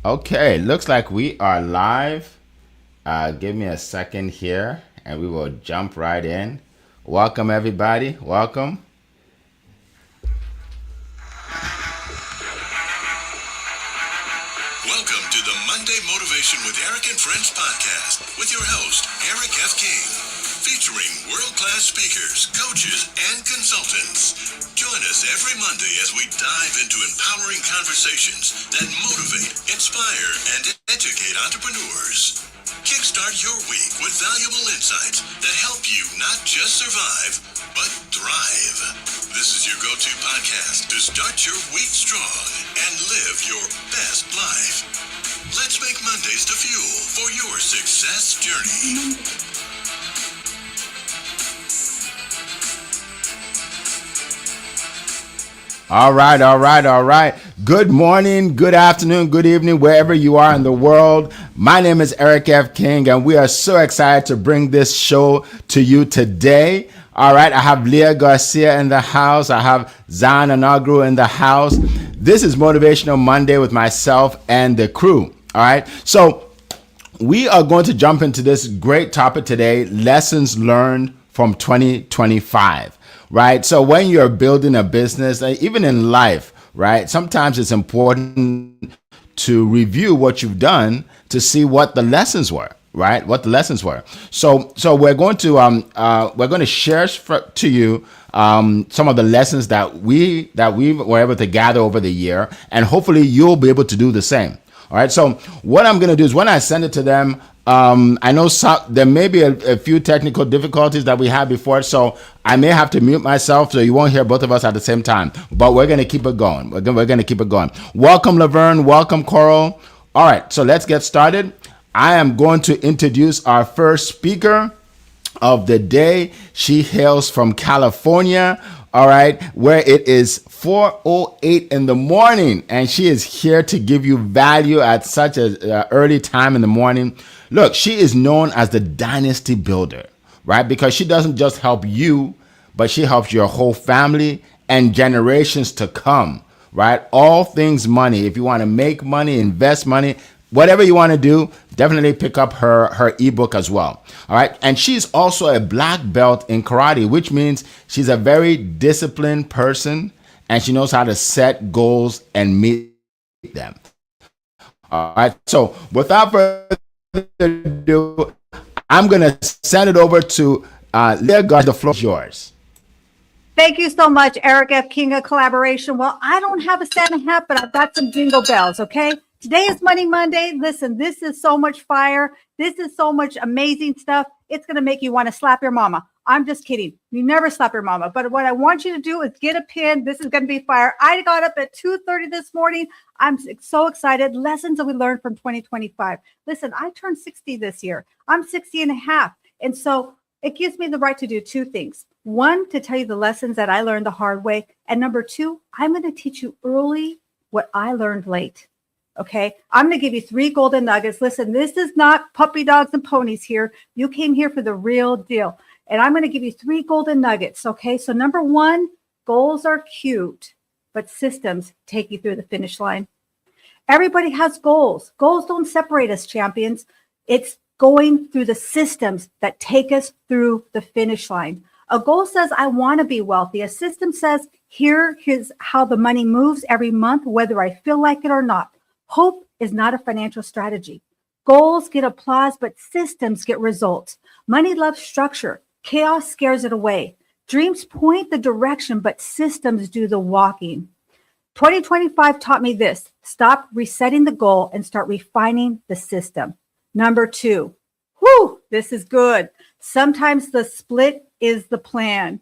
Okay, looks like we are live. Give me a second here and we will jump right in. Welcome, everybody. Welcome. Welcome to the Monday Motivation with Eric and Friends podcast with your host, Eric F. King, featuring world-class speakers, coaches, and consultants. Join us every Monday as we dive into empowering conversations that motivate, inspire, and educate entrepreneurs. Kickstart your week with valuable insights that help you not just survive, but thrive. This is your go-to podcast to start your week strong and live your best life. Let's make Mondays the fuel for your success journey. All right. Good morning, good afternoon, good evening, wherever you are in the world. My name is Eric F. King, and we are so excited to bring this show to you today. All right, I have Leah Garcia in the house. I have Zan Anagru in the house. This is Motivational Monday with myself and the crew. All right, so we are going to jump into this great topic today, lessons learned from 2025, right? So when you're building a business, even in life, right, sometimes it's important to review what you've done to see what the lessons were, right? What the lessons were. So we're going to share to you some of the lessons that we were able to gather over the year, and hopefully you'll be able to do the same. All right. So what I'm going to do is when I send it to them, I know there may be a few technical difficulties that we had before, so I may have to mute myself so you won't hear both of us at the same time. But we're going to keep it going. We're going to keep it going. Welcome, Laverne. Welcome, Coral. All right. So let's get started. I am going to introduce our first speaker of the day. She hails from California, all right, where it is 4:08 in the morning, and she is here to give you value at such an early time in the morning. Look, she is known as the dynasty builder, right? Because she doesn't just help you, but she helps your whole family and generations to come, right? All things money. If you want to make money, invest money, whatever you want to do, definitely pick up her ebook as well. All right. And she's also a black belt in karate, which means she's a very disciplined person and she knows how to set goals and meet them. All right. So without further ado, I'm going to send it over to Leah Garcia. The floor is yours. Thank you so much, Eric F. King of Collaboration. Well, I don't have a Santa hat, but I've got some jingle bells, okay? Today is Money Monday. Listen, this is so much fire. This is so much amazing stuff. It's going to make you want to slap your mama. I'm just kidding. You never slap your mama. But what I want you to do is get a pin. This is going to be fire. I got up at 2:30 this morning. I'm so excited. Lessons that we learned from 2025. Listen, I turned 60 this year. I'm 60 and a half. And so it gives me the right to do two things. One, to tell you the lessons that I learned the hard way. And number two, I'm going to teach you early what I learned late. Okay. I'm going to give you 3 golden nuggets. Listen, this is not puppy dogs and ponies here. You came here for the real deal. And I'm going to give you 3 golden nuggets. Okay. So number 1, goals are cute, but systems take you through the finish line. Everybody has goals. Goals don't separate us, champions. It's going through the systems that take us through the finish line. A goal says, I want to be wealthy. A system says, here's how the money moves every month, whether I feel like it or not. Hope is not a financial strategy. Goals get applause, but systems get results. Money loves structure. Chaos scares it away. Dreams point the direction, but systems do the walking. 2025 taught me this. Stop resetting the goal and start refining the system. Number 2, this is good. Sometimes the split is the plan.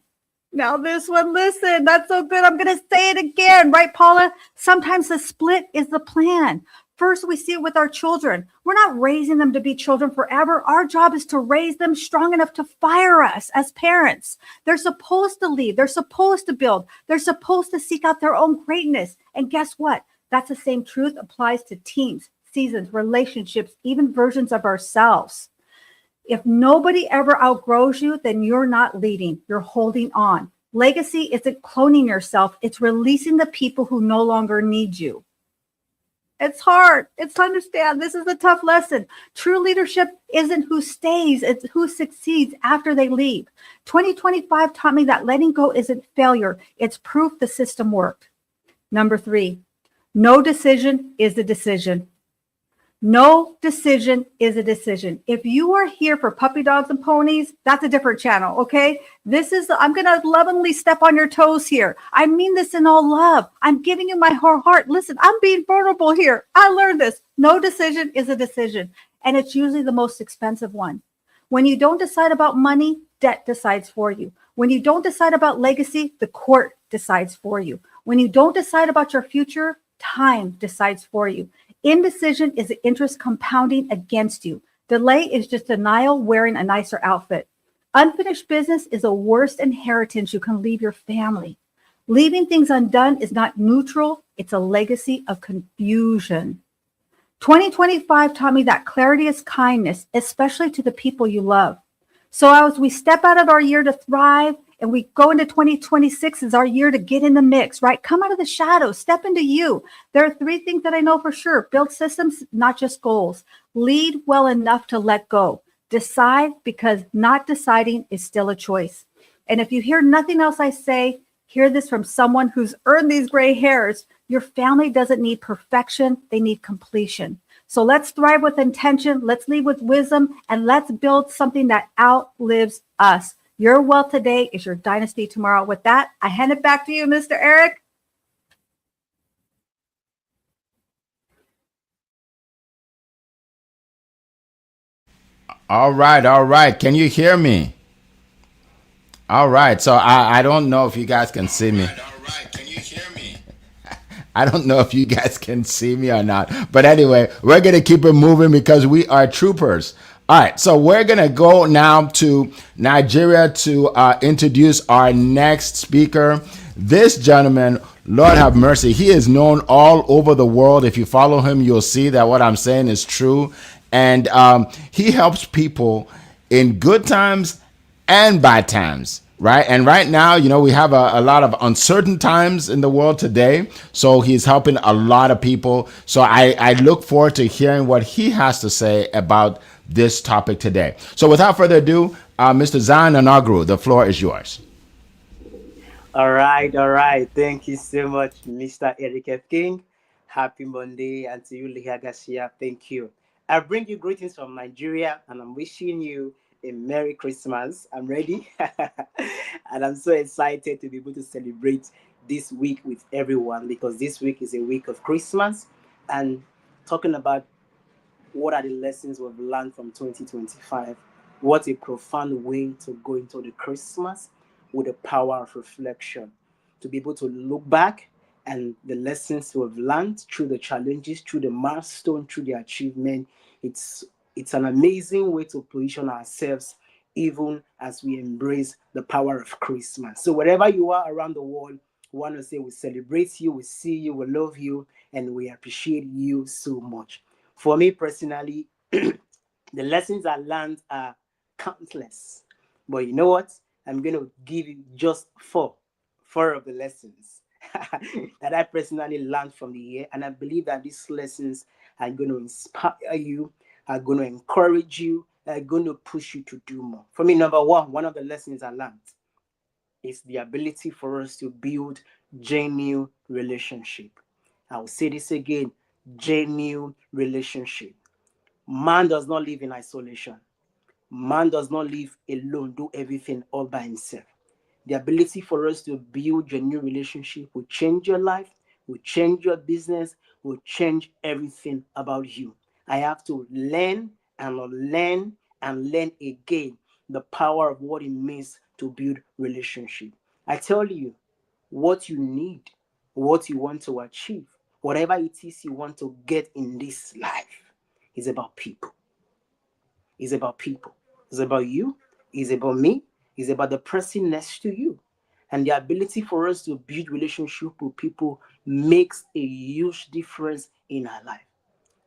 Now this one, listen, that's so good. I'm going to say it again, right, Paula? Sometimes the split is the plan. First, we see it with our children. We're not raising them to be children forever. Our job is to raise them strong enough to fire us as parents. They're supposed to lead. They're supposed to build. They're supposed to seek out their own greatness. And guess what? That's the same truth applies to teams, seasons, relationships, even versions of ourselves. If nobody ever outgrows you, then you're not leading. You're holding on. Legacy isn't cloning yourself. It's releasing the people who no longer need you. It's hard. It's to understand. This is a tough lesson. True leadership isn't who stays, it's who succeeds after they leave. 2025 taught me that letting go isn't failure, it's proof the system worked. Number three, no decision is a decision. No decision is a decision. If you are here for puppy dogs and ponies, that's a different channel, okay? I'm going to lovingly step on your toes here. I mean this in all love. I'm giving you my whole heart. Listen, I'm being vulnerable here. I learned this. No decision is a decision, and it's usually the most expensive one. When you don't decide about money, debt decides for you. When you don't decide about legacy, the court decides for you. When you don't decide about your future, time decides for you. Indecision is interest compounding against you. Delay is just denial wearing a nicer outfit. Unfinished business is the worst inheritance you can leave your family. Leaving things undone is not neutral, it's a legacy of confusion. 2025 taught me that clarity is kindness, especially to the people you love. So as we step out of our year to thrive and we go into 2026 is our year to get in the mix, right? Come out of the shadows, step into you. There are three things that I know for sure. Build systems, not just goals. Lead well enough to let go. Decide, because not deciding is still a choice. And if you hear nothing else I say, hear this from someone who's earned these gray hairs. Your family doesn't need perfection, they need completion. So let's thrive with intention, let's lead with wisdom, and let's build something that outlives us. Your wealth today is your dynasty tomorrow. With that, I hand it back to you, Mr. Eric. All right, all right. Can you hear me? All right. So I don't know if you guys can see me. All right, can you hear me? I don't know if you guys can see me or not. But anyway, we're going to keep it moving because we are troopers. All right. So we're going to go now to Nigeria to introduce our next speaker. This gentleman, Lord have mercy, he is known all over the world. If you follow him, you'll see that what I'm saying is true. And he helps people in good times and bad times. Right. And right now, you know, we have a lot of uncertain times in the world today. So he's helping a lot of people. So I look forward to hearing what he has to say about this topic today. So without further ado, Mr. Zion Onagru, the floor is yours. All right, all right. Thank you so much, Mr. Eric F. King. Happy Monday, and to you, Leah Garcia. Thank you. I bring you greetings from Nigeria, and I'm wishing you a Merry Christmas. I'm ready, and I'm so excited to be able to celebrate this week with everyone because this week is a week of Christmas and talking about what are the lessons we've learned from 2025. What a profound way to go into the Christmas with the power of reflection, to be able to look back and the lessons we've learned through the challenges, through the milestone, through the achievement. It's an amazing way to position ourselves even as we embrace the power of Christmas. So wherever you are around the world, we want to say we celebrate you, we see you, we love you, and we appreciate you so much. For me personally, the lessons I learned are countless. But you know what? I'm going to give you just four of the lessons that I personally learned from the year. And I believe that these lessons are going to inspire you, are going to encourage you, are going to push you to do more. For me, number one of the lessons I learned is the ability for us to build genuine relationship. I will say this again, genuine relationship. Man does not live in isolation. Man does not live alone, do everything all by himself. The ability for us to build a new relationship will change your life, will change your business, will change everything about you. I have to learn and learn and learn again the power of what it means to build relationship. I tell you, what you need, what you want to achieve, whatever it is you want to get in this life is about people. It's about people. It's about you. It's about me. It's about the person next to you. And the ability for us to build relationship with people makes a huge difference in our life.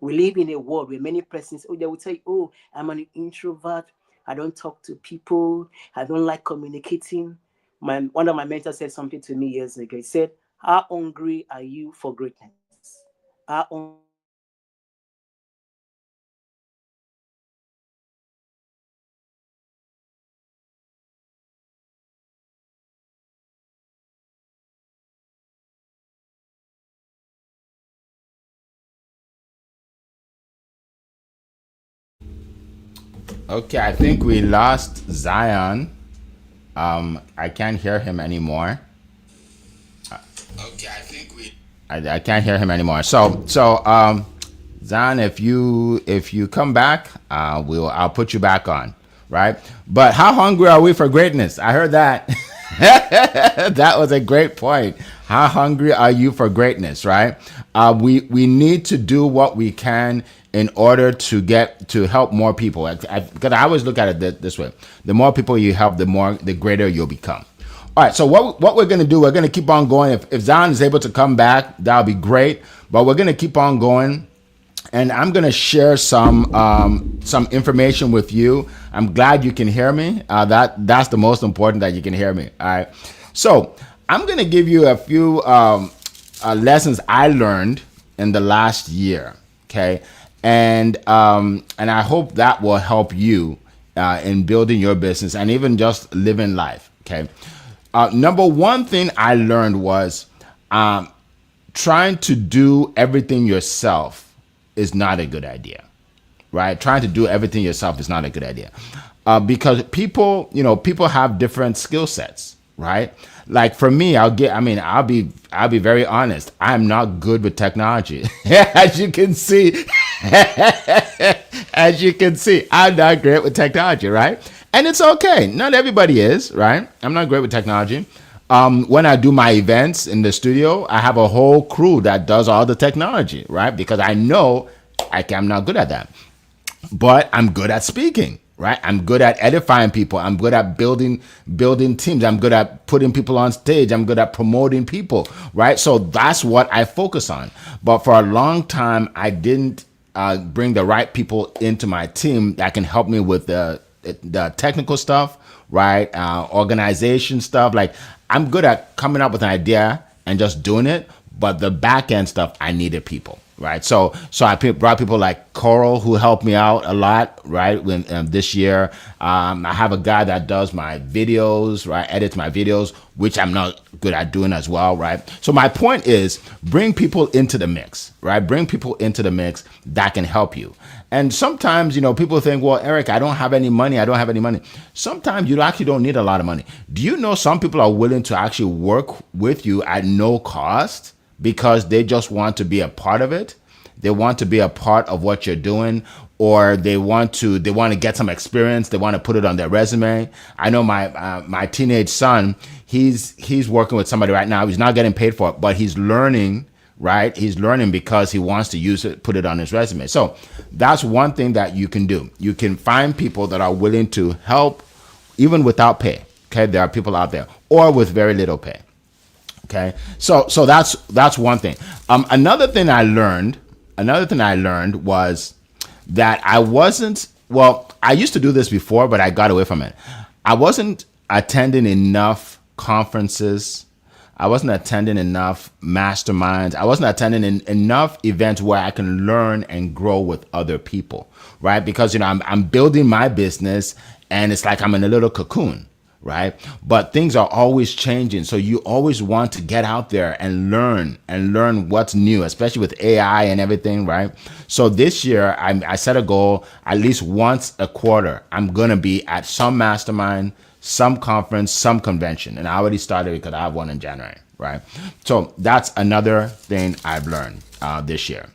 We live in a world where many persons, they will say, oh, I'm an introvert. I don't talk to people. I don't like communicating. One of my mentors said something to me years ago. He said, how hungry are you for greatness? How hungry Okay, I think we lost Zion. I can't hear him anymore. Okay, I think I can't hear him anymore. So Zion, if you come back, I'll put you back on, right? But how hungry are we for greatness? I heard that. That was a great point. How hungry are you for greatness, right? We need to do what we can in order to help more people. Because I always look at it this way: the more people you help, the greater you'll become. All right. So what we're gonna do? We're gonna keep on going. If Zion is able to come back, that'll be great. But we're gonna keep on going. And I'm going to share some information with you. I'm glad you can hear me. That's the most important, that you can hear me. All right. So I'm going to give you a few lessons I learned in the last year. Okay. And I hope that will help you in building your business and even just living life. Okay. Number one thing I learned was trying to do everything yourself is not a good idea, right? Trying to do everything yourself is not a good idea, because people have different skill sets, right? Like for me, I'll be very honest. I'm not good with technology, as you can see. I'm not great with technology, right? And it's okay. Not everybody is, right? I'm not great with technology. When I do my events in the studio, I have a whole crew that does all the technology, right? Because I know I'm not good at that. But I'm good at speaking, right? I'm good at edifying people. I'm good at building teams. I'm good at putting people on stage. I'm good at promoting people, right? So that's what I focus on. But for a long time, I didn't bring the right people into my team that can help me with the technical stuff, right? Organization stuff. Like, I'm good at coming up with an idea and just doing it, but the back end stuff, I needed people, right? So I brought people like Coral, who helped me out a lot, right? When this year, I have a guy that does my videos, right? Edits my videos, which I'm not good at doing as well, right? So my point is, bring people into the mix, right? Bring people into the mix that can help you. And sometimes, people think, well, Eric, I don't have any money. Sometimes you actually don't need a lot of money. Do you know some people are willing to actually work with you at no cost because they just want to be a part of it? They want to be a part of what you're doing, or they want to get some experience. They want to put it on their resume. I know my teenage son, he's working with somebody right now. He's not getting paid for it, but he's learning. Right? He's learning because he wants to use it, put it on his resume. So that's one thing that you can do. You can find people that are willing to help even without pay. Okay. There are people out there, or with very little pay. Okay. So that's one thing. Another thing I learned was that I used to do this before, but I got away from it. I wasn't attending enough conferences. I wasn't attending enough masterminds. I wasn't attending enough events where I can learn and grow with other people, right? Because, I'm building my business and it's like I'm in a little cocoon, right? But things are always changing. So you always want to get out there and learn what's new, especially with AI and everything, right? So this year I set a goal, at least once a quarter, I'm going to be at some mastermind, some conference, some convention. And I already started because I have one in January, right? So that's another thing I've learned this year.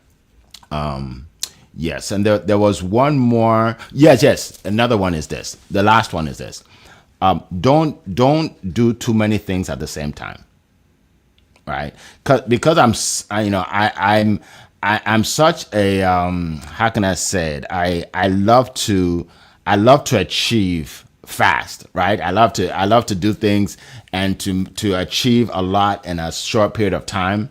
Yes, and there was one more. Yes. Another one is this. The last one is this. Don't do too many things at the same time, right? Because I'm such a how can I say it? I love to achieve fast, right? I love to do things and to achieve a lot in a short period of time.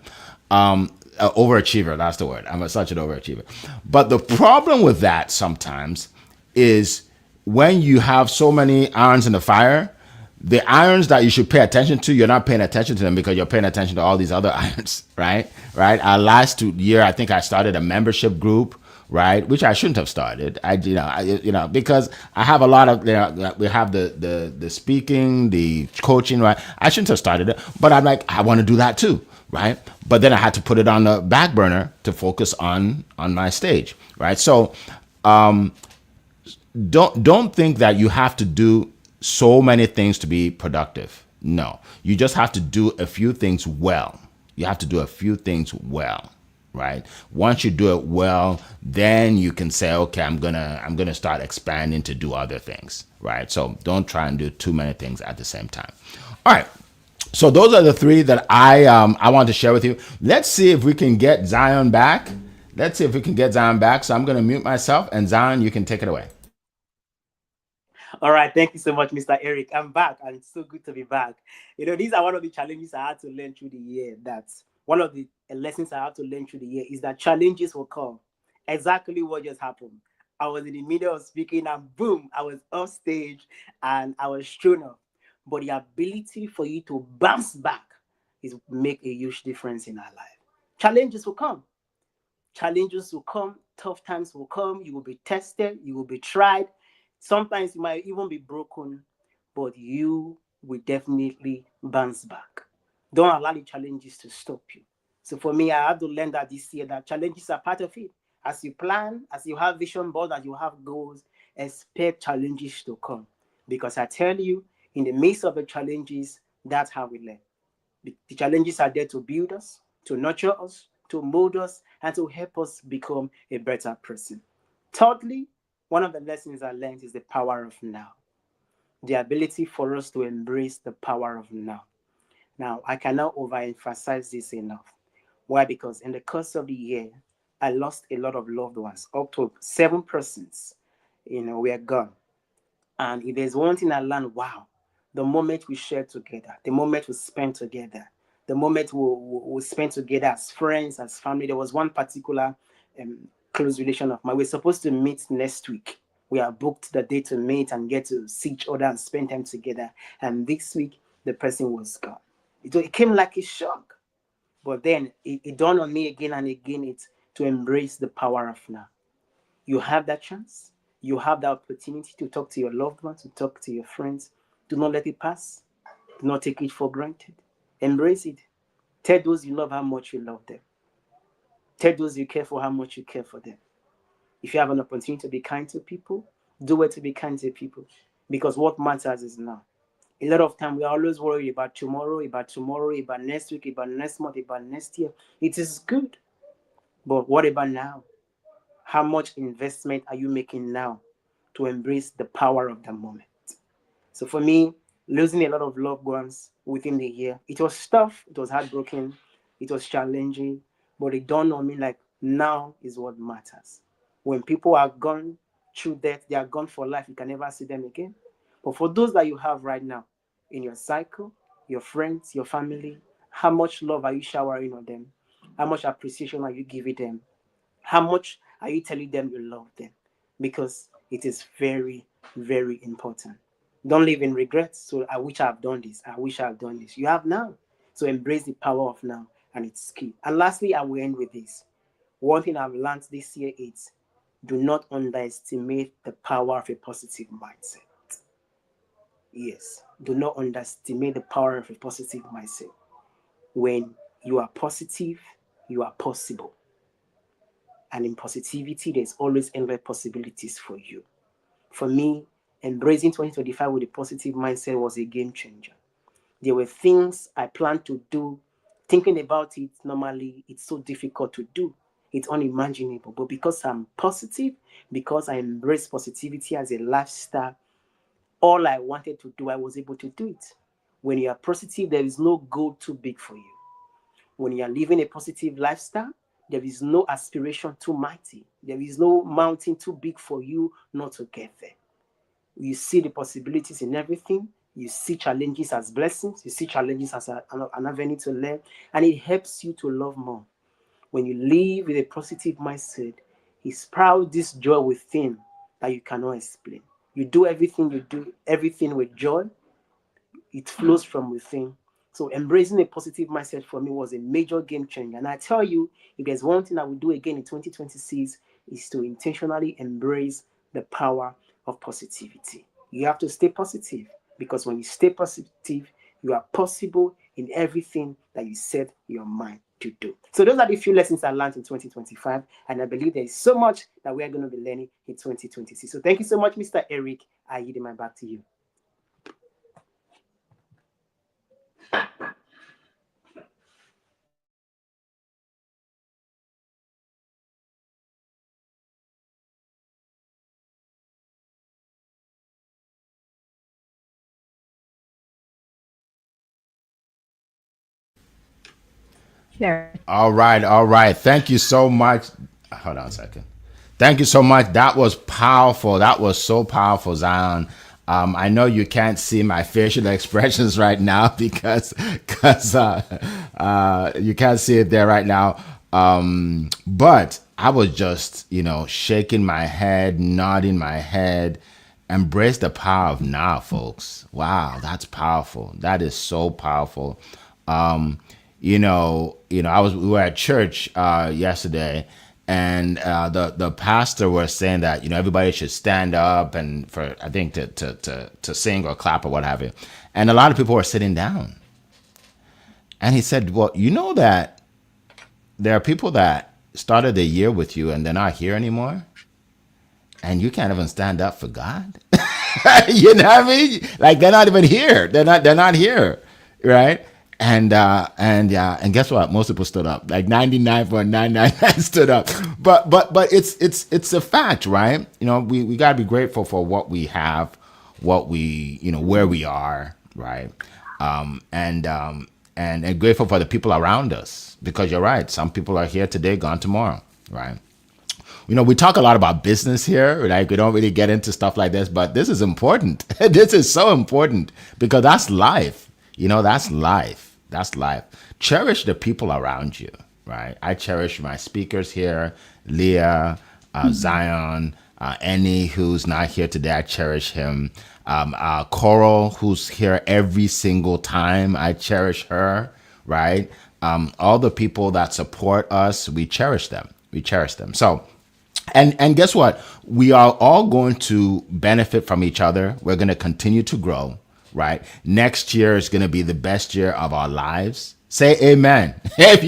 Overachiever, that's the word. I'm such an overachiever. But the problem with that sometimes is when you have so many irons in the fire, the irons that you should pay attention to, you're not paying attention to them because you're paying attention to all these other irons, right? Last year, I think I started a membership group, right? Which I shouldn't have started. Because I have a lot of, we have the speaking, the coaching, right? I shouldn't have started it, but I'm like, I want to do that too, right? But then I had to put it on the back burner to focus on my stage, right? So, don't think that you have to do so many things to be productive. No, you just have to do a few things well. You have to do a few things well, right? Once you do it well, then you can say, okay, I'm gonna start expanding to do other things, right? So don't try and do too many things at the same time. All right. So those are the three that I want to share with you. Let's see if we can get Zion back. Let's see if we can get Zion back. So I'm going to mute myself, and Zion, you can take it away. All right, thank you so much, Mr. Eric. I'm back, and it's so good to be back. These are one of the challenges I had to learn through the year. That's one of the lessons I had to learn through the year is that challenges will come. Exactly what just happened. I was in the middle of speaking, and boom, I was off stage, and I was thrown off. But the ability for you to bounce back is make a huge difference in our life. Challenges will come. Challenges will come. Tough times will come. You will be tested. You will be tried. Sometimes you might even be broken, but you will definitely bounce back. Don't allow the challenges to stop you. So for me, I have to learn that this year that challenges are part of it. As you plan, as you have vision board, as you have goals, expect challenges to come. Because I tell you, in the midst of the challenges, that's how we learn. The challenges are there to build us, to nurture us, to mold us, and to help us become a better person. Thirdly, one of the lessons I learned is the power of now. The ability for us to embrace the power of now. Now, I cannot overemphasize this enough. Why? Because in the course of the year, I lost a lot of loved ones. Up to 7 persons, were gone. And if there's one thing I learned, wow, the moment we share together, the moment we spend together, the moment we spend together as friends, as family. There was one particular close relation of mine. We're supposed to meet next week. We are booked the day to meet and get to see each other and spend time together. And this week, the person was gone. It came like a shock. But then it dawned on me again and again, it's to embrace the power of now. You have that chance. You have the opportunity to talk to your loved ones, to talk to your friends. Do not let it pass. Do not take it for granted. Embrace it. Tell those you love how much you love them. Tell those you care for how much you care for them. If you have an opportunity to be kind to people, do it to be kind to people. Because what matters is now. A lot of time we are always worried about tomorrow, about next week, about next month, about next year. It is good. But what about now? How much investment are you making now to embrace the power of the moment? So for me, losing a lot of loved ones within the year, it was tough, it was heartbroken, it was challenging, but it dawned on me like now is what matters. When people are gone through death, they are gone for life, you can never see them again. But for those that you have right now in your cycle, your friends, your family, how much love are you showering on them? How much appreciation are you giving them? How much are you telling them you love them? Because it is very, very important. Don't live in regrets. So I wish I've done this. I wish I've done this. You have now. So embrace the power of now, and it's key. And lastly, I will end with this. One thing I've learned this year is do not underestimate the power of a positive mindset. Yes, do not underestimate the power of a positive mindset. When you are positive, you are possible. And in positivity, there's always endless possibilities for you. For me, embracing 2025 with a positive mindset was a game changer. There were things I planned to do. Thinking about it normally, it's so difficult to do. It's unimaginable. But because I'm positive, because I embrace positivity as a lifestyle, all I wanted to do, I was able to do it. When you are positive, there is no goal too big for you. When you are living a positive lifestyle, there is no aspiration too mighty. There is no mountain too big for you not to get there. You see the possibilities in everything. You see challenges as blessings. You see challenges as an avenue to learn. And it helps you to love more. When you live with a positive mindset, it's proud this joy within that you cannot explain. You do everything with joy. It flows from within. So embracing a positive mindset for me was a major game changer. And I tell you, if there's one thing I will do again in 2026 is to intentionally embrace the power of positivity. You have to stay positive because when you stay positive, you are possible in everything that you set your mind to do. So those are the few lessons I learned in 2025, and I believe there is so much that we are going to be learning in 2026. So thank you so much, Mr. Eric. I yield my back to you. There. All right, all right. Thank you so much. Hold on a second. Thank you so much. That was powerful. That was so powerful, Zion. I know you can't see my facial expressions right now because you can't see it there right now. But I was just, shaking my head, nodding my head. Embrace the power of now, folks. Wow, that's powerful. That is so powerful. We were at church yesterday, and the pastor was saying that everybody should stand up and for I think to sing or clap or what have you, and a lot of people were sitting down. And he said, "Well, you know that there are people that started the year with you and they're not here anymore, and you can't even stand up for God." You know what I mean? Like they're not even here. They're not here, right? And guess what? Most people stood up. Like 99.999 stood up. But it's a fact, right? We gotta be grateful for what we have, what we where we are, right? And grateful for the people around us, because you're right. Some people are here today, gone tomorrow, right? We talk a lot about business here. Like we don't really get into stuff like this, but this is important. This is so important because that's life. That's life. That's life. Cherish the people around you, right? I cherish my speakers here, Leah, Zion, Annie, who's not here today. I cherish him. Coral, who's here every single time. I cherish her, right? All the people that support us, we cherish them. We cherish them. So, and guess what? We are all going to benefit from each other. We're going to continue to grow. Right. Next year is going to be the best year of our lives. Say amen. If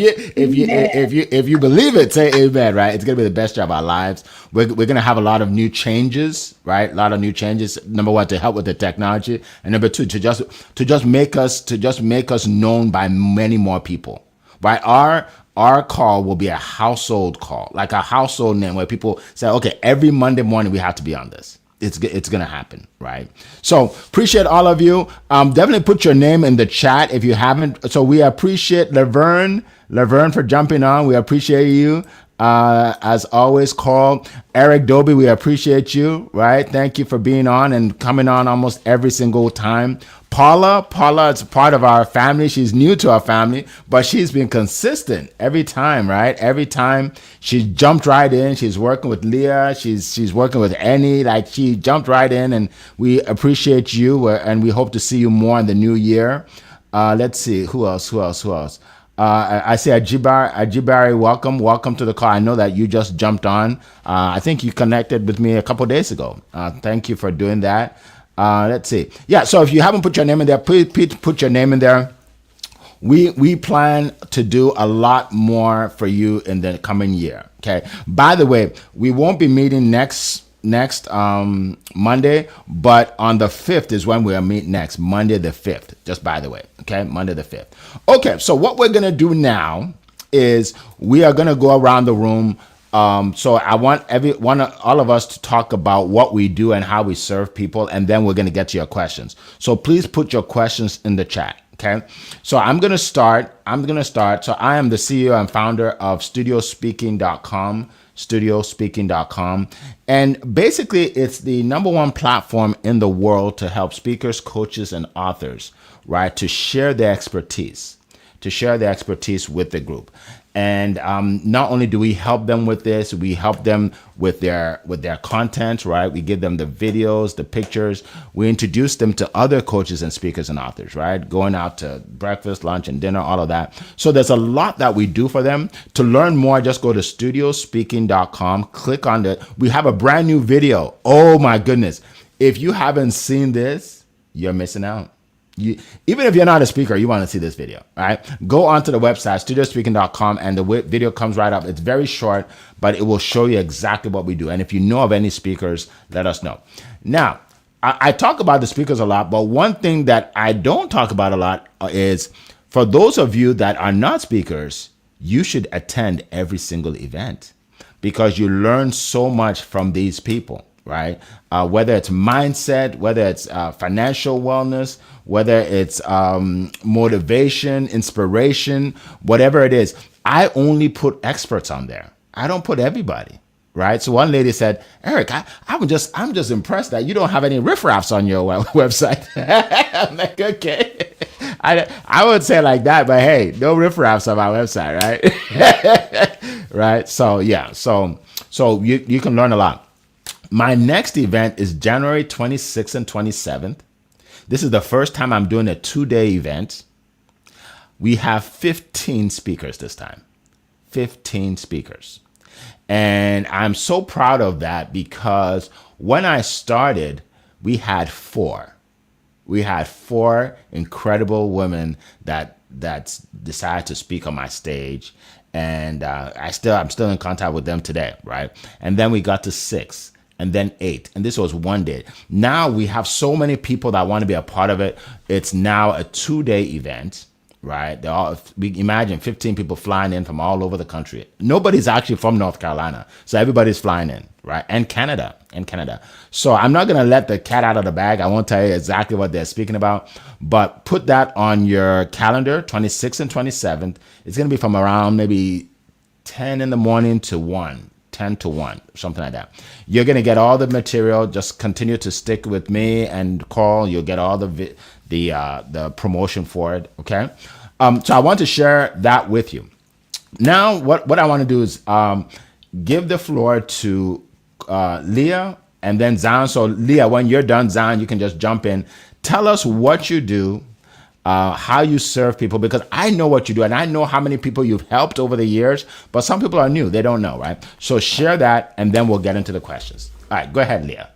you believe it, say amen. Right. It's going to be the best year of our lives. We're going to have a lot of new changes. Right. A lot of new changes. Number one, to help with the technology, and number two, to just make us known by many more people. Right. Our call will be a household call, like a household name where people say, okay, every Monday morning we have to be on this. It's going to happen, right? So appreciate all of you. Definitely put your name in the chat if you haven't. So we appreciate Laverne for jumping on. We appreciate you. As always, Carl, Eric Doby, we appreciate you, right? Thank you for being on and coming on almost every single time. Paula is part of our family. She's new to our family, but she's been consistent every time, right? Every time she jumped right in. She's working with Leah. She's working with Annie. Like she jumped right in, and we appreciate you, and we hope to see you more in the new year. Let's see who else. I see Ajibari, welcome to the call. I know that you just jumped on. I think you connected with me a couple days ago. Thank you for doing that. Let's see. Yeah, so if you haven't put your name in there, please put your name in there. We plan to do a lot more for you in the coming year. Okay. By the way, we won't be meeting next Monday, but on the 5th is when we'll meet next, Monday the 5th, just by the way. Okay, Monday the 5th. Okay, so what we're gonna do now is we are gonna go around the room. So I want all of us to talk about what we do and how we serve people, and then we're gonna get to your questions. So please put your questions in the chat. Okay, so I'm gonna start. So I am the CEO and founder of studiospeaking.com. And basically it's the number one platform in the world to help speakers, coaches, and authors, right, to share their expertise with the group. And not only do we help them with this, we help them with their content, right? We give them the videos, the pictures. We introduce them to other coaches and speakers and authors, right? Going out to breakfast, lunch, and dinner, all of that. So there's a lot that we do for them. To learn more, just go to studiospeaking.com, click on it. We have a brand new video. Oh my goodness. If you haven't seen this, you're missing out. Even if you're not a speaker, you want to see this video, all right? Go onto the website, studiospeaking.com, and the video comes right up. It's very short, but it will show you exactly what we do. And if you know of any speakers, let us know. Now, I talk about the speakers a lot, but one thing that I don't talk about a lot is for those of you that are not speakers, you should attend every single event because you learn so much from these people, right? Whether it's mindset, whether it's financial wellness, whether it's motivation, inspiration, whatever it is. I only put experts on there. I don't put everybody, right? So one lady said, Eric, I'm just impressed that you don't have any riffraffs on your website. I'm like, okay. I would say like that, but hey, no riffraffs on my website, right? Right. So yeah, so you can learn a lot. My next event is January 26th and 27th. This is the first time I'm doing a 2-day event. We have 15 speakers this time. 15 speakers. And I'm so proud of that because when I started, we had 4. We had 4 incredible women that decided to speak on my stage. And I'm still in contact with them today, right? And then we got to 6. And then 8. And this was one day. Now we have so many people that want to be a part of it. It's now a 2-day event, right? We imagine 15 people flying in from all over the country. Nobody's actually from North Carolina. So everybody's flying in, right? And Canada. So I'm not going to let the cat out of the bag. I won't tell you exactly what they're speaking about. But put that on your calendar, 26th and 27th. It's going to be from around maybe 10 in the morning to 1. 10 to 1, something like that. You're going to get all the material. Just continue to stick with me and call. You'll get all the promotion for it. Okay. So I want to share that with you. Now, what I want to do is give the floor to Leah and then Zion. So Leah, when you're done, Zion, you can just jump in. Tell us what you do. How you serve people, because I know what you do and I know how many people you've helped over the years, but some people are new. They don't know, right? So share that and then we'll get into the questions. All right, go ahead, Leah.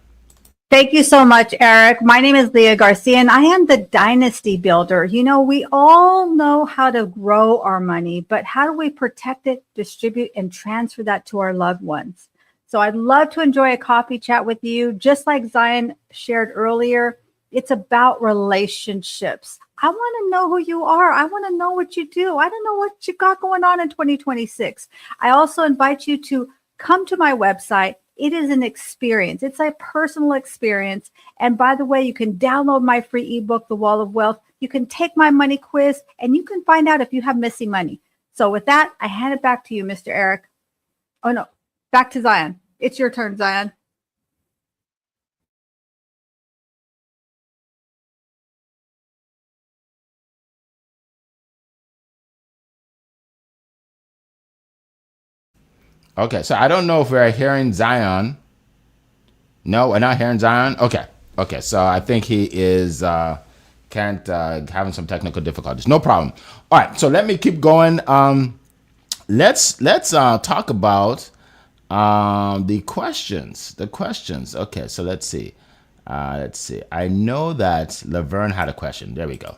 Thank you so much, Eric. My name is Leah Garcia, and I am the Dynasty Builder. You know, we all know how to grow our money, but how do we protect it, distribute, and transfer that to our loved ones? So I'd love to enjoy a coffee chat with you. Just like Zion shared earlier, it's about relationships. I want to know who you are. I want to know what you do. I don't know what you got going on in 2026. I also invite you to come to my website. It is an experience. It's a personal experience. And by the way, you can download my free ebook, The Wall of Wealth. You can take my money quiz and you can find out if you have missing money. So with that, I hand it back to you, Mr. Eric. Oh no, back to Zion. It's your turn, Zion. Okay, so I don't know if we're hearing Zion. No, we're not hearing Zion. Okay. So I think he is having some technical difficulties. No problem. All right, so let me keep going. Let's talk about the questions. Okay, so let's see. I know that Laverne had a question. There we go.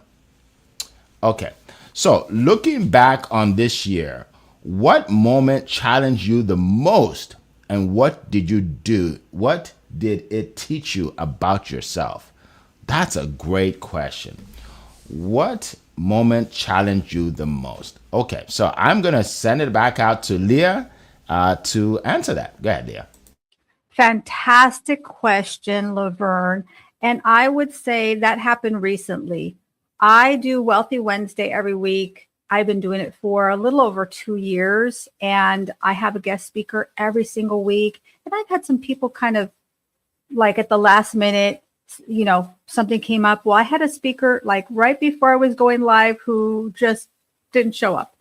Okay, so looking back on this year, what moment challenged you the most and what did you do? What did it teach you about yourself? That's a great question. What moment challenged you the most? Okay, so I'm going to send it back out to Leah to answer that. Go ahead, Leah. Fantastic question, Laverne. And I would say that happened recently. I do Wealthy Wednesday every week. I've been doing it for a little over 2 years, and I have a guest speaker every single week. And I've had some people kind of like at the last minute, you know, something came up. Well, I had a speaker like right before I was going live who just didn't show up.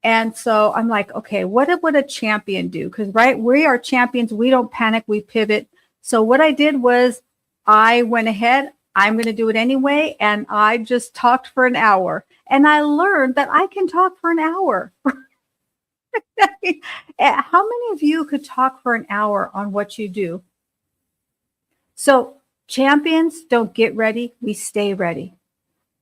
And so I'm like, okay, what would a champion do? Because, right, we are champions. We don't panic. We pivot. So what I did was I went ahead. I'm going to do it anyway. And I just talked for an hour. And I learned that I can talk for an hour. How many of you could talk for an hour on what you do? So champions don't get ready. We stay ready.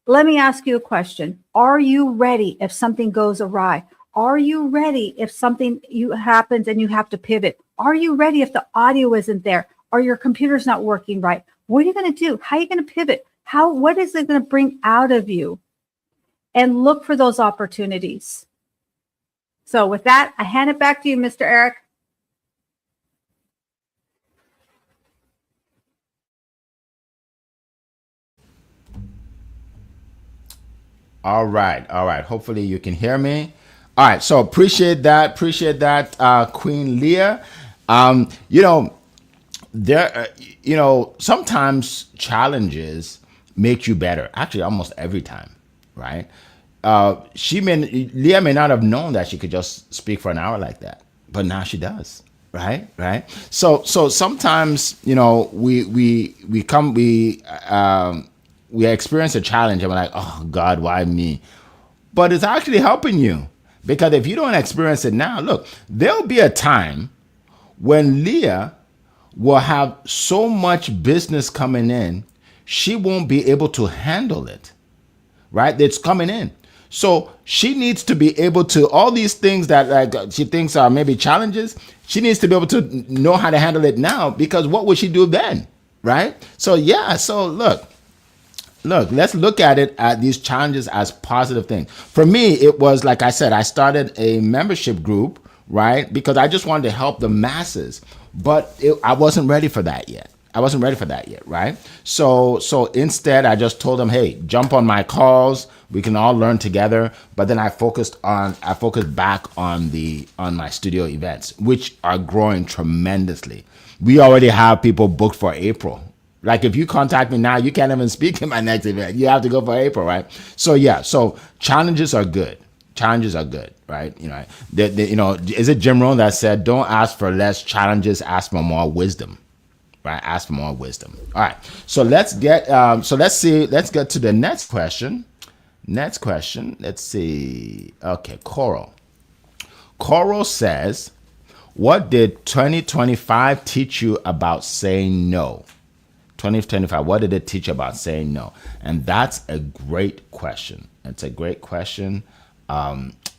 Let me ask you a question. Are you ready if something goes awry? Are you ready if something happens and you have to pivot? Are you ready if the audio isn't there or your computer's not working right? What are you going to do? How are you going to pivot? What is it going to bring out of you? And look for those opportunities. So with that, I hand it back to you, Mr. Eric. All right. Hopefully you can hear me. All right. So appreciate that. Queen Leah. Sometimes challenges make you better. Actually, almost every time, right? Leah may not have known that she could just speak for an hour like that, but now she does. Right. So sometimes, we experience a challenge and we're like, oh God, why me? But it's actually helping you, because if you don't experience it now, look, there'll be a time when Leah will have so much business coming in, she won't be able to handle it, right? It's coming in. So she needs to be able to, all these things that she thinks are maybe challenges, she needs to be able to know how to handle it now, because what would she do then, right? So look, let's look at these challenges as positive things. For me, it was, like I said, I started a membership group, right? Because I just wanted to help the masses, but I wasn't ready for that yet. Right? So instead, I just told them, hey, jump on my calls. We can all learn together. But then I focused back on my studio events, which are growing tremendously. We already have people booked for April. Like, if you contact me now, you can't even speak in my next event. You have to go for April, right? So challenges are good. Right? Is it Jim Rohn that said, "Don't ask for less challenges, ask for more wisdom." Right? Ask for more wisdom. All right. So let's get to the next question. Let's see. Okay, Coral. Coral says, what did 2025 teach you about saying no? 2025, what did it teach you about saying no? And that's a great question.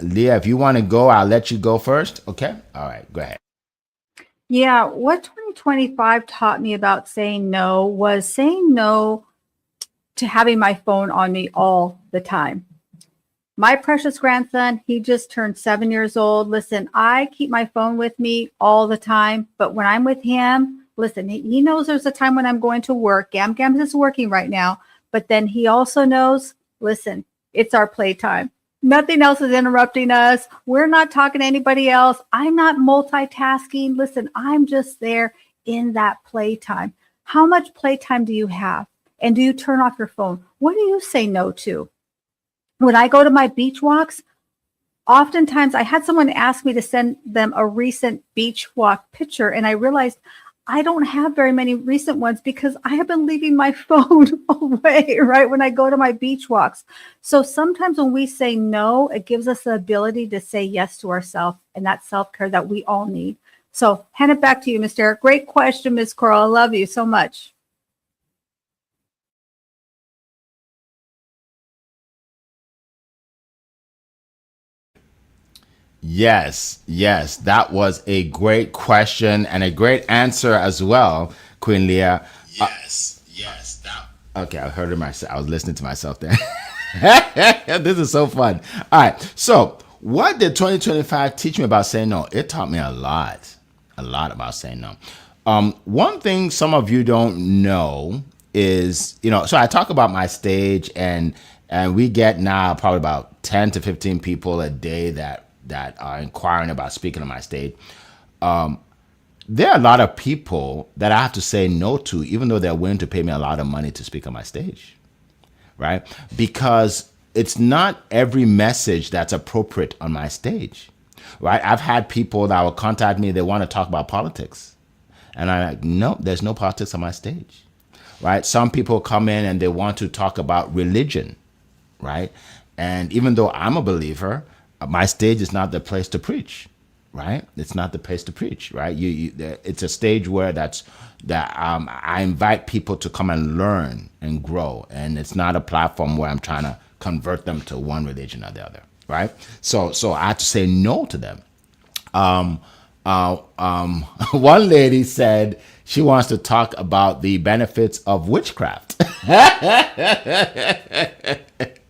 Leah, if you want to go, I'll let you go first. Okay? All right, go ahead. Yeah, what 2025 taught me about saying no was saying no to having my phone on me all the time. My precious grandson, he just turned 7 years old. Listen, I keep my phone with me all the time, but when I'm with him, listen, he knows there's a time when I'm going to work. Gam is working right now, but then he also knows, listen, it's our playtime. Nothing else is interrupting us. We're not talking to anybody else. I'm not multitasking. Listen, I'm just there in that playtime. How much playtime do you have? And do you turn off your phone? What do you say no to? When I go to my beach walks, oftentimes I had someone ask me to send them a recent beach walk picture, and I realized I don't have very many recent ones because I have been leaving my phone away, right, when I go to my beach walks. So sometimes when we say no, it gives us the ability to say yes to ourselves and that self-care that we all need. So hand it back to you, Mr. Eric. Great question, Ms. Coral. I love you so much. Yes, that was a great question and a great answer as well, Queen Leah. Okay, I heard it myself. I was listening to myself there. This is so fun. All right, so what did 2025 teach me about saying no? It taught me a lot about saying no. One thing some of you don't know is, so I talk about my stage, and we get now probably about 10 to 15 people a day that are inquiring about speaking on my stage. There are a lot of people that I have to say no to, even though they're willing to pay me a lot of money to speak on my stage, right? Because it's not every message that's appropriate on my stage, right? I've had people that will contact me, they want to talk about politics. And I'm like, no, there's no politics on my stage, right? Some people come in and they want to talk about religion, right? And even though I'm a believer, my stage is not the place to preach, right? It's not the place to preach, right? It's a stage where I invite people to come and learn and grow, and it's not a platform where I'm trying to convert them to one religion or the other, right? So I had to say no to them. One lady said she wants to talk about the benefits of witchcraft.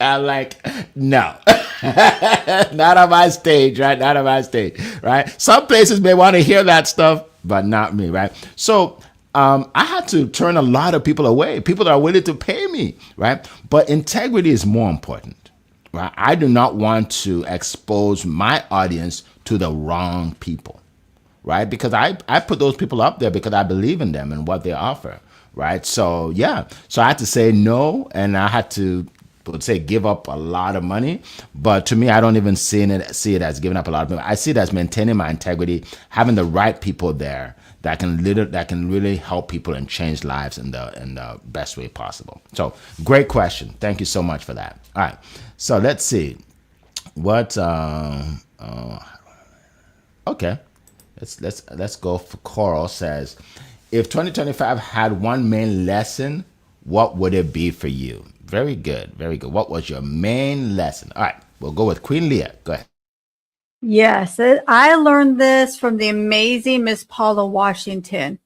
I'm like, no, not on my stage, right? Not on my stage, right? Some places may want to hear that stuff, but not me, right? So I had to turn a lot of people away, people that are willing to pay me, right? But integrity is more important, right? I do not want to expose my audience to the wrong people, right? Because I put those people up there because I believe in them and what they offer, right? So yeah, so I had to say no, and I had to would say give up a lot of money, but to me, I don't even see it as giving up a lot of money. I see it as maintaining my integrity, having the right people there that can really help people and change lives in the best way possible. So great question. Thank you so much for that. All right, so let's see what. Okay, let's go for Coral says, if 2025 had one main lesson, what would it be for you? Very good, very good. What was your main lesson? All right, we'll go with Queen Leah. Go ahead. Yes, I learned this from the amazing Miss Paula Washington.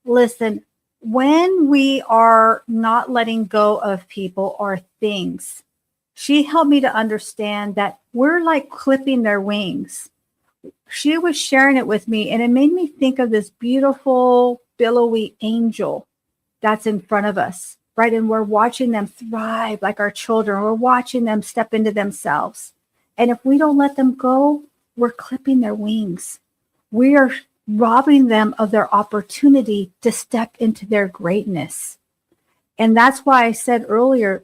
Listen, when we are not letting go of people or things, she helped me to understand that we're like clipping their wings. She was sharing it with me, and it made me think of this beautiful, billowy angel that's in front of us, right? And we're watching them thrive like our children. We're watching them step into themselves. And if we don't let them go, we're clipping their wings. We are robbing them of their opportunity to step into their greatness. And that's why I said earlier,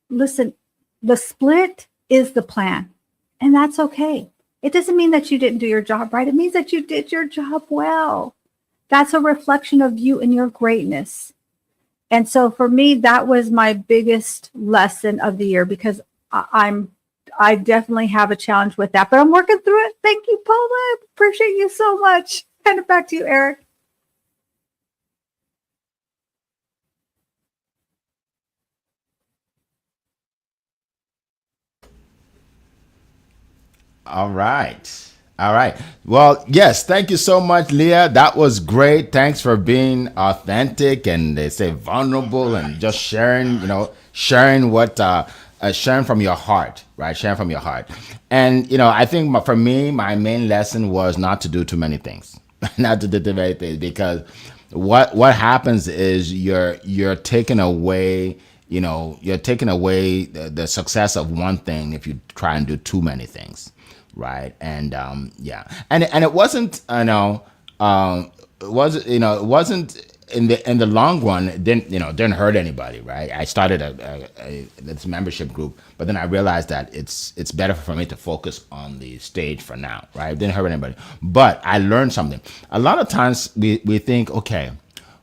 listen, the split is the plan, and that's okay. It doesn't mean that you didn't do your job right. It means that you did your job well. That's a reflection of you and your greatness. And so for me, that was my biggest lesson of the year, because I definitely have a challenge with that, but I'm working through it. Thank you, Paula. I appreciate you so much. Hand it back to you, Eric. All right. All right. Well, yes. Thank you so much, Leah. That was great. Thanks for being authentic and they say vulnerable and just sharing, sharing what, sharing from your heart, right? Sharing from your heart. And, I think for me, my main lesson was not to do too many things, not to do too many things, because what happens is you're taking away, you're taking away the success of one thing if you try and do too many things. Right. And yeah. And it wasn't, it wasn't in the long run, it didn't hurt anybody. Right. I started this membership group, but then I realized that it's better for me to focus on the stage for now. Right. It didn't hurt anybody. But I learned something. A lot of times we think, okay,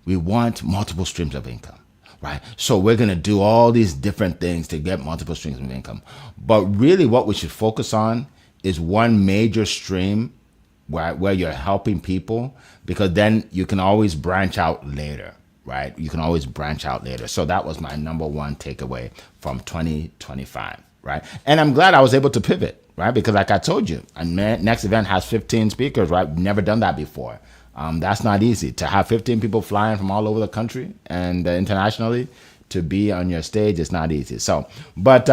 we want multiple streams of income. Right. So we're going to do all these different things to get multiple streams of income. But really what we should focus on is one major stream where you're helping people, because then you can always branch out later, right? You can always branch out later. So that was my number one takeaway from 2025, right? And I'm glad I was able to pivot, right? Because like I told you, next event has 15 speakers, right? Never done that before. That's not easy to have 15 people flying from all over the country and internationally to be on your stage. It's not easy. So, but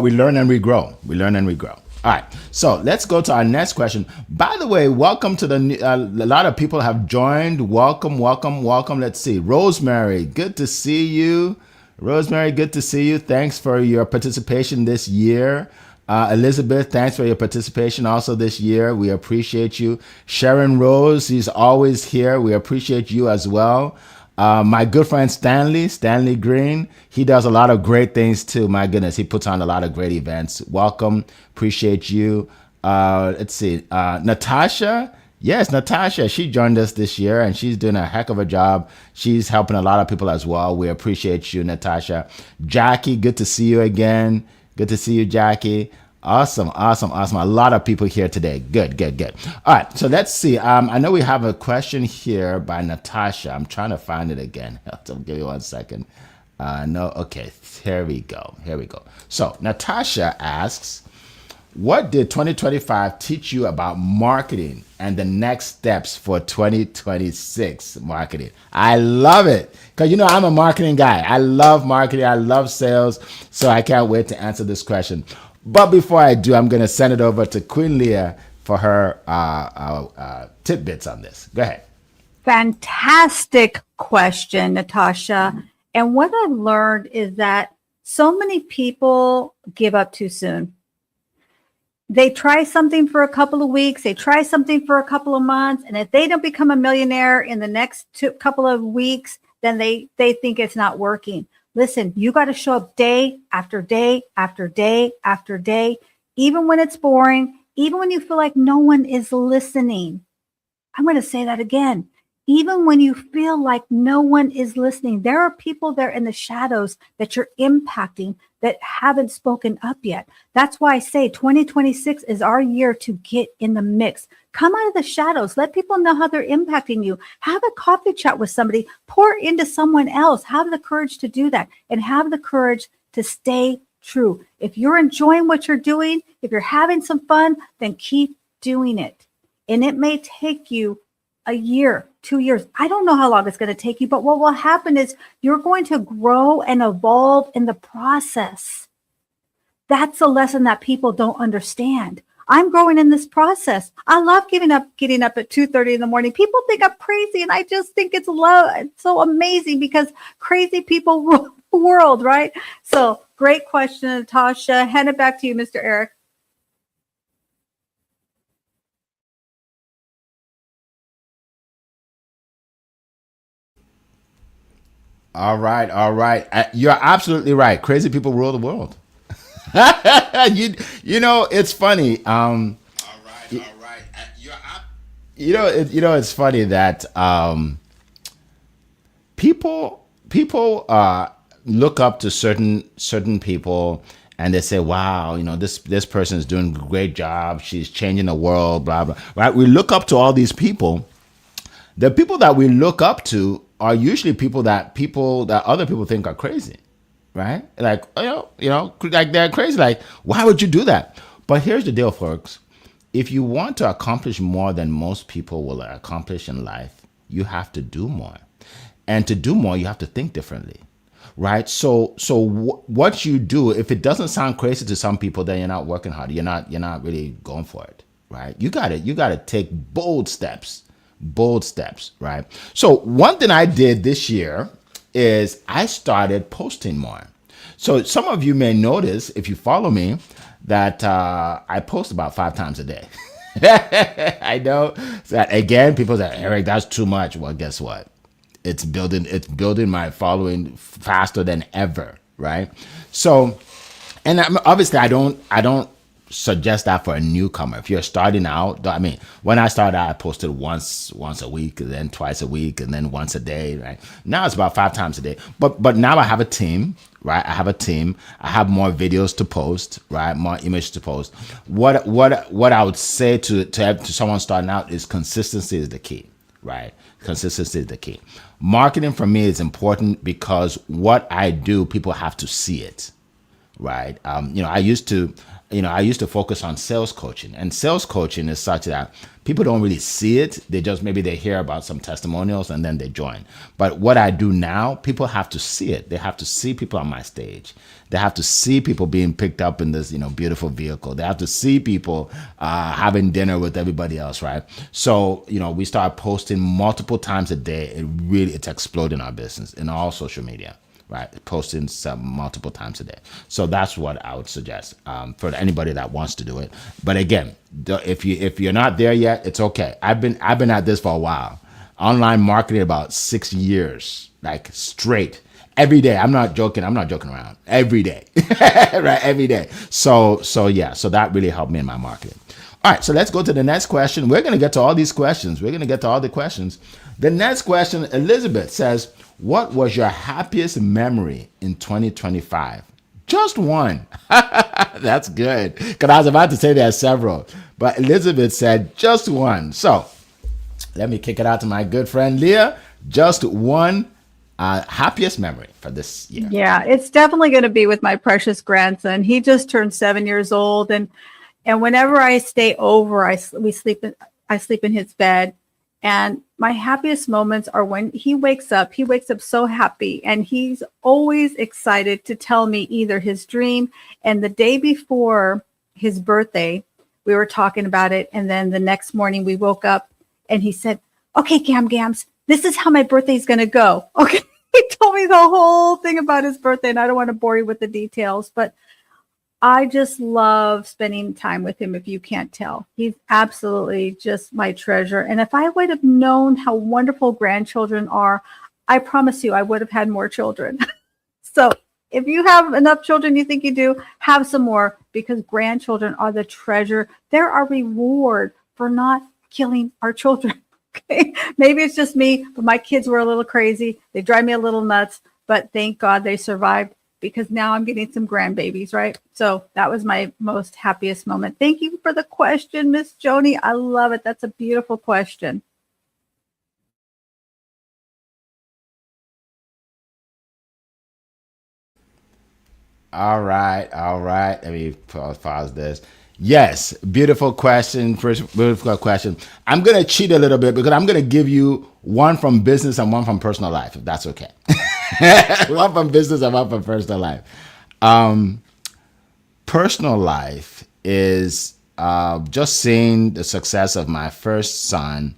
we learn and we grow. We learn and we grow. All right, so let's go to our next question. By the way, welcome to a lot of people have joined. Welcome. Let's see. Rosemary, good to see you. Rosemary, good to see you. Thanks for your participation this year. Elizabeth, thanks for your participation also this year. We appreciate you. Sharon Rose, she's always here. We appreciate you as well. My good friend Stanley Green, he does a lot of great things too. My goodness, he puts on a lot of great events. Welcome, appreciate you. Let's see, Natasha. Yes, Natasha, she joined us this year and she's doing a heck of a job. She's helping a lot of people as well. We appreciate you, Natasha. Jackie, good to see you again. Good to see you, Jackie. Awesome, awesome, awesome. A lot of people here today. Good, good, good. All right, so let's see. I know we have a question here by Natasha. I'm trying to find it again. So give me 1 second. No, okay. Here we go. Here we go. So Natasha asks, what did 2025 teach you about marketing and the next steps for 2026 marketing? I love it because, I'm a marketing guy. I love marketing. I love sales. So I can't wait to answer this question. But before I do, I'm going to send it over to Queen Leah for her tidbits on this. Go ahead. Fantastic question, Natasha. And what I've learned is that so many people give up too soon. They try something for a couple of weeks, they try something for a couple of months, and if they don't become a millionaire in the next couple of weeks, then they think it's not working. Listen, you got to show up day after day after day after day, even when it's boring, even when you feel like no one is listening. I'm going to say that again. Even when you feel like no one is listening, there are people there in the shadows that you're impacting that haven't spoken up yet. That's why I say 2026 is our year to get in the mix. Come out of the shadows. Let people know how they're impacting you. Have a coffee chat with somebody. Pour into someone else. Have the courage to do that and have the courage to stay true. If you're enjoying what you're doing, if you're having some fun, then keep doing it. And it may take you a year, 2 years. I don't know how long it's going to take you, but what will happen is you're going to grow and evolve in the process. That's a lesson that people don't understand. I'm growing in this process. I love getting up at 2:30 in the morning. People think I'm crazy, and I just think it's love. It's so amazing because crazy people rule the world, right? So great question, Natasha. Hand it back to you, Mr. Eric. All right, all right. You're absolutely right. Crazy people rule the world. It's funny. All right, all right. It's funny that people look up to certain people and they say, "Wow, this person is doing a great job. She's changing the world." Blah blah. Right? We look up to all these people. The people that we look up to are usually people that other people think are crazy, right? Like, like they're crazy. Like, why would you do that? But here's the deal, folks. If you want to accomplish more than most people will accomplish in life, you have to do more. And to do more, you have to think differently, right? So what you do, if it doesn't sound crazy to some people, then you're not working hard. You're not really going for it, right? You got to take bold steps, right? So one thing I did this year is I started posting more. So some of you may notice, if you follow me, that I post about 5 times a day. I know that, again, people say, "Eric, that's too much." Well, guess what? It's building my following faster than ever, right? So, and obviously I don't suggest that for a newcomer. If you're starting out, I mean, when I started out, I posted once a week, and then twice a week, and then once a day, right? Now it's about 5 times a day. But now I have a team, right? I have a team. I have more videos to post, right? More images to post. What I would say to someone starting out is consistency is the key, right? Consistency is the key. Marketing for me is important because what I do, people have to see it, right? I used to focus on sales coaching, and sales coaching is such that people don't really see it. Maybe they hear about some testimonials and then they join. But what I do now, people have to see it. They have to see people on my stage. They have to see people being picked up in this, beautiful vehicle. They have to see people having dinner with everybody else, right? So, we start posting multiple times a day. It's exploding our business in all social media. Right, posting some multiple times a day. So that's what I would suggest for anybody that wants to do it. But again, if you're not there yet, it's okay. I've been at this for a while. Online marketing about 6 years, like straight, every day. I'm not joking around. Every day, right? Every day. So that really helped me in my marketing. All right, so let's go to the next question. We're going to get to all these questions. The next question, Elizabeth says, "What was your happiest memory in 2025? Just one. That's good. Because I was about to say there are several. But Elizabeth said just one. So let me kick it out to my good friend Leah. Just one happiest memory for this year. Yeah, it's definitely going to be with my precious grandson. He just turned 7 years old, and whenever I stay over, I sleep in his bed. And my happiest moments are when he wakes up. He wakes up so happy, and he's always excited to tell me either his dream. And the day before his birthday, we were talking about it. And then the next morning we woke up and he said, "Okay, Gams, this is how my birthday is going to go." Okay. He told me the whole thing about his birthday, and I don't want to bore you with the details, but I just love spending time with him, if you can't tell. He's absolutely just my treasure. And if I would have known how wonderful grandchildren are, I promise you I would have had more children. So if you have enough children, you think you do, have some more, because grandchildren are the treasure. They're our reward for not killing our children. Okay? Maybe it's just me, but my kids were a little crazy. They drive me a little nuts, but thank God they survived, because now I'm getting some grandbabies, right? So that was my most happiest moment. Thank you for the question, Miss Joni. I love it. That's a beautiful question. All right. Let me pause this. Yes, beautiful question. First, beautiful question. I'm going to cheat a little bit because I'm going to give you one from business and one from personal life, if that's okay. One from business and one from personal life. Personal life is just seeing the success of my first son.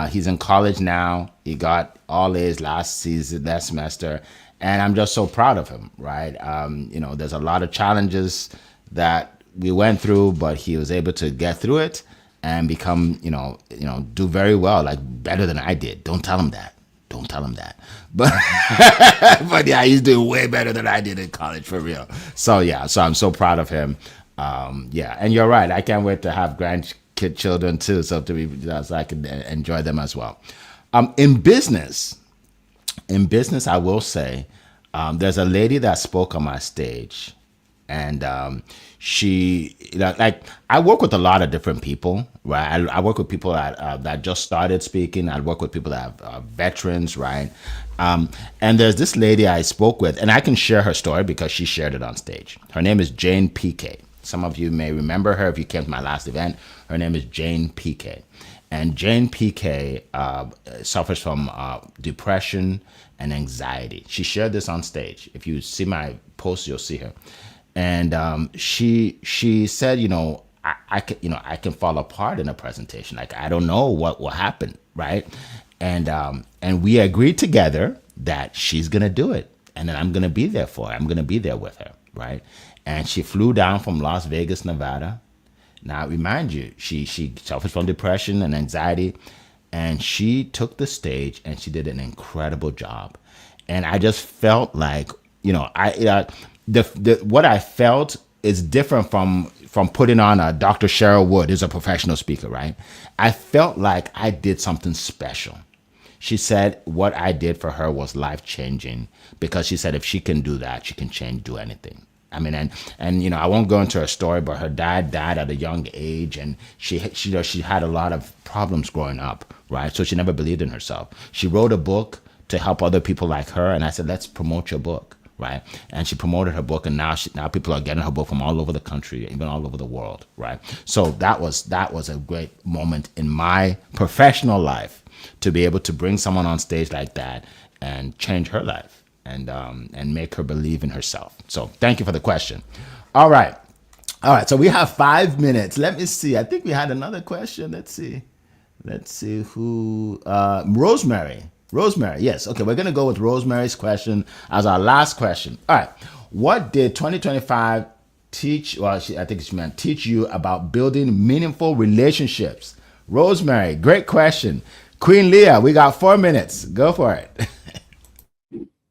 He's in college now. He got all A's last semester, and I'm just so proud of him, right? There's a lot of challenges that we went through, but he was able to get through it and become, do very well, like better than I did. Don't tell him that. But but yeah, he's doing way better than I did in college, for real. So yeah, so I'm so proud of him. Yeah, and you're right. I can't wait to have children too, so I can enjoy them as well. In business, I will say, there's a lady that spoke on my stage, and she, I work with a lot of different people, right? I work with people that just started speaking. I work with people that are veterans, right? And there's this lady I spoke with, and I can share her story because she shared it on stage. Her name is Jane PK. Some of you may remember her if you came to my last event. Her name is Jane PK. And Jane PK suffers from depression and anxiety. She shared this on stage. If you see my post, you'll see her. And she said, I can fall apart in a presentation. Like, I don't know what will happen, right? And we agreed together that she's gonna do it, and then I'm gonna be there for her. I'm gonna be there with her, right? And she flew down from Las Vegas, Nevada. Now, remind you, she suffers from depression and anxiety, and she took the stage and she did an incredible job. And I just felt like, what I felt is different from putting on a Dr. Cheryl Wood, who's a professional speaker, right? I felt like I did something special. She said what I did for her was life-changing, because she said if she can do that, she can do anything. I mean, and I won't go into her story, but her dad died at a young age, and she had a lot of problems growing up, right? So she never believed in herself. She wrote a book to help other people like her, and I said, let's promote your book, right? And she promoted her book, and now people are getting her book from all over the country, even all over the world, right? So that was a great moment in my professional life, to be able to bring someone on stage like that and change her life and make her believe in herself. So thank you for the question. All right. So we have 5 minutes. Let me see. I think we had another question. Let's see who. Rosemary. Yes. Okay. We're going to go with Rosemary's question as our last question. All right. What did 2025 teach? Well, I think she meant teach you about building meaningful relationships. Rosemary, great question. Queen Leah, we got 4 minutes. Go for it.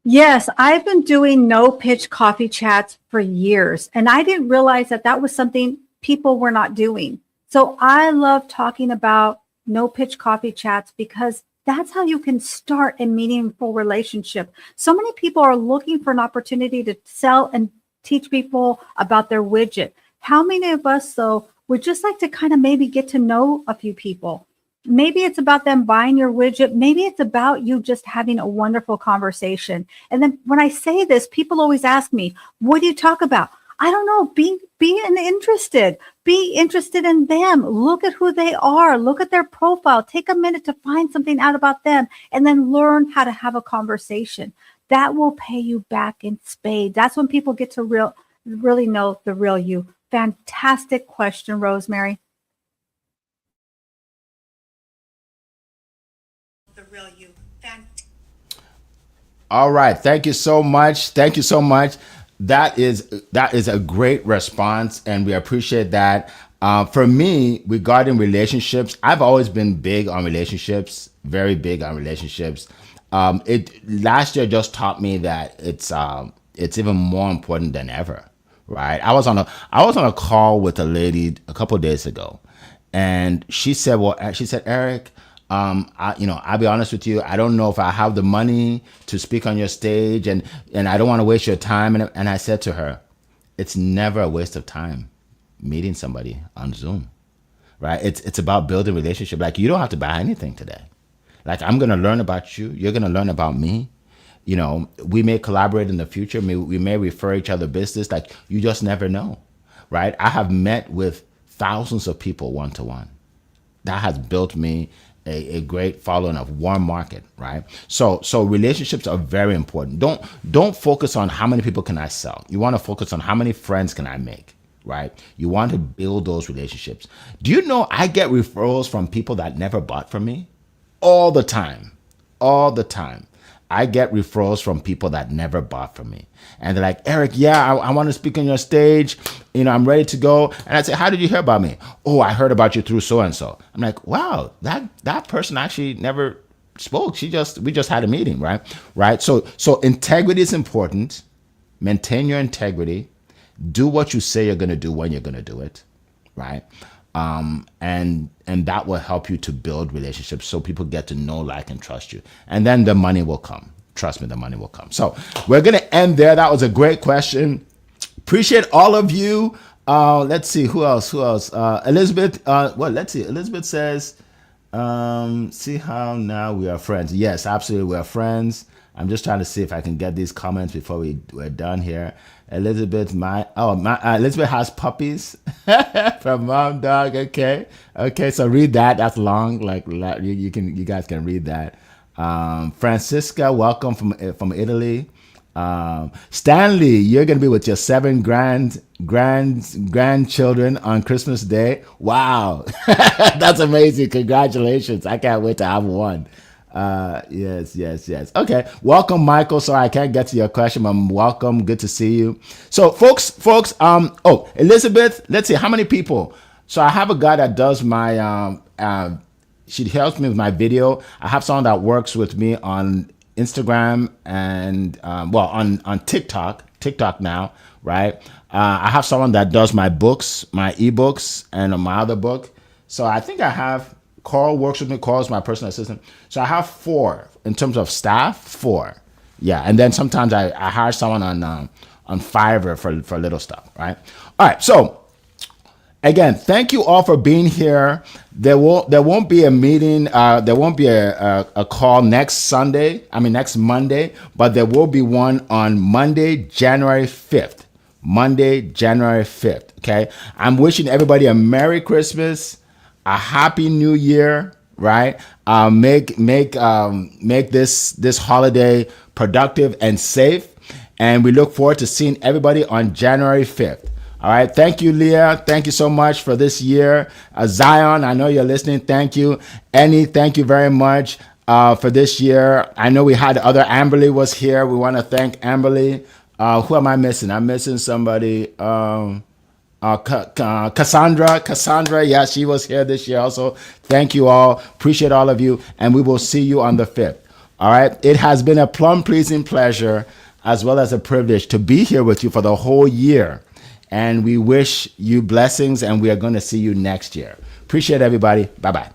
Yes, I've been doing no pitch coffee chats for years, and I didn't realize that was something people were not doing. So I love talking about no pitch coffee chats, because that's how you can start a meaningful relationship. So many people are looking for an opportunity to sell and teach people about their widget. How many of us, though, would just like to kind of maybe get to know a few people? Maybe it's about them buying your widget. Maybe it's about you just having a wonderful conversation. And then when I say this, people always ask me, what do you talk about? I don't know. Be interested. Be interested in them. Look at who they are. Look at their profile. Take a minute to find something out about them and then learn how to have a conversation. That will pay you back in spades. That's when people get to really know the real you. Fantastic question, Rosemary. The real you. All right. Thank you so much. Thank you so much. That is a great response, and we appreciate that. For me, regarding relationships, I've always been big on relationships, very big on relationships. It last year just taught me that it's even more important than ever, right? I was on a call with a lady a couple of days ago, and she said, Eric, I'll be honest with you. I don't know if I have the money to speak on your stage, and I don't want to waste your time. And I said to her, it's never a waste of time meeting somebody on Zoom, right? It's about building relationship. Like, you don't have to buy anything today. Like, I'm going to learn about you. You're going to learn about me. We may collaborate in the future. We may refer each other business. Like, you just never know, right? I have met with thousands of people one-to-one. That has built me a great following of warm market, right? So relationships are very important. Don't focus on how many people can I sell. You want to focus on how many friends can I make, right? You want to build those relationships. Do you know I get referrals from people that never bought from me? All the time. I get referrals from people that never bought from me. And they're like, Eric, I want to speak on your stage. I'm ready to go. And I say, how did you hear about me? Oh, I heard about you through so-and-so. I'm like, wow, that person actually never spoke. We just had a meeting, right? Right. So integrity is important. Maintain your integrity. Do what you say you're going to do when you're going to do it. Right. And that will help you to build relationships so people get to know, like, and trust you. And then the money will come. Trust me, the money will come. So we're going to end there. That was a great question. Appreciate all of you. Let's see, who else? Elizabeth, let's see. Elizabeth says, see how now we are friends. Yes, absolutely, we are friends. I'm just trying to see if I can get these comments before we're done here. Elizabeth, Elizabeth has puppies from Mom Dog. Okay, so read that. That's long. Like, you guys can read that. Francisca, welcome from Italy. Stanley, you're gonna be with your 7 grandchildren on Christmas Day. Wow, that's amazing! Congratulations! I can't wait to have one. Yes. Okay, welcome, Michael. Sorry, I can't get to your question. Welcome. Good to see you. So, folks. Elizabeth, let's see how many people. So I have a guy that does my. She helps me with my video. I have someone that works with me on Instagram and on TikTok now, right? I have someone that does my books, my ebooks, and my other book. So I think I have. Carl works with me. Carl's my personal assistant. So I have 4 in terms of staff. 4, yeah. And then sometimes I hire someone on Fiverr for little stuff, right? All right. So again, thank you all for being here. There won't be a meeting. There won't be a call next Monday, but there will be one on Monday, January 5th. Okay. I'm wishing everybody a Merry Christmas, a Happy New Year, right? Make this holiday productive and safe. And we look forward to seeing everybody on January 5th. All right. Thank you, Leah. Thank you so much for this year. Zion, I know you're listening. Thank you. Annie, thank you very much for this year. I know we had Amberly was here. We want to thank Amberly. Who am I missing? I'm missing somebody. Cassandra, yeah, she was here this year also. Thank you all. Appreciate all of you. And we will see you on the 5th. All right. It has been a plum-pleasing pleasure as well as a privilege to be here with you for the whole year. And we wish you blessings, and we are going to see you next year. Appreciate everybody. Bye-bye.